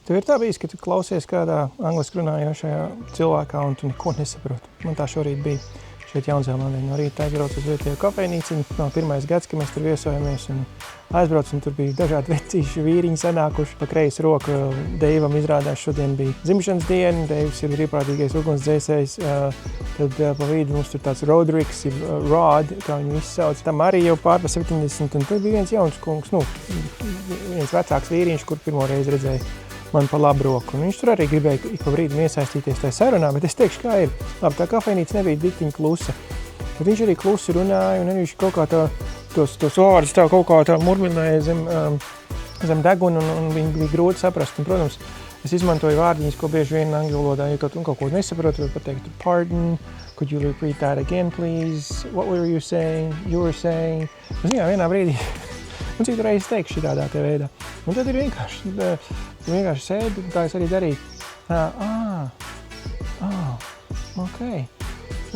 Tev ir tā bijis, ka tu klausies kādā angliski runājošajā cilvēkā un tu neko nesaproti. Man tā šorīt bija. Šeit Jaunzēlandē no rīta aizbraucu uz vietējo kafejnīci. Nav pirmais gads, ka mēs tur viesojamies un aizbraucu, un tur bija dažādi vecīši vīriņi sanākuši. Pa kreisi roku Deivam izrādās šodien bija dzimšanas diena. Deivs ir brīvprātīgais ugunsdzēsējs. Tad pa vidu mums tur tāds Rodriks, Rod, kā viņu visi sauc. Tam arī jau pārpa 70, un tad bija viens jauns kungs, viens vecāks vīriņš, kur pirmo reizi redzēja man pa labu roku. Un viņš tur arī gribēja ik pa brīdim iesaistīties tajā sarunā, bet es teikšu, kā ir. Labi, tā kafejnīca nebija diktiņa klusa. Bet viņš arī klusi runāja, un arī viņš kaut kā tos vārdus tā kaut kā tā murmināja zem deguna, un viņi bija grūti saprast. Un, protams, es izmantoju vārdiņus, ko bieži vien angļu valodā, ja kaut ko nesaprotu, var pateikt, pardon, could you repeat that again, please? What were you saying? You were saying? Un, jā, vienā brīdī. Un citu reizi teikšu šitādā te veidā. Un tad ir vienkārši sēdi, tā es arī darīju. Ok.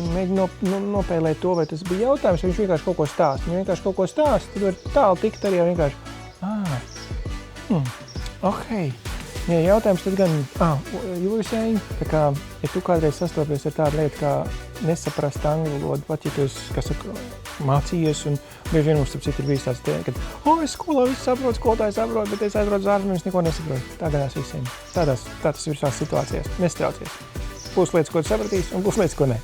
Un mēģinu nopēlēt to, vai tas bija jautājums, vai viņš vienkārši kaut ko stāst. Ja vienkārši kaut ko stāst, tad var tālu tikt arī vienkārši. Ok. Ja jautājums tad gan, you were saying, tā kā, ja tu kādreiz sastopies ar tādu lietu, kā nesaprast angļu valodu, pat ja tu esi, mācījies, un bieži vien mums starp citu ir bijis tāds tēma, ka, es skolā visu saprotu, skolotāji saprot, bet es aizbraucu uz ārzemēs, neko nesaprotu. Tā gadās visiem. Tā tas ir visās situācijās. Nestraucies. Būs lietas, ko tu sapratīsi, un būs lietas, ko ne.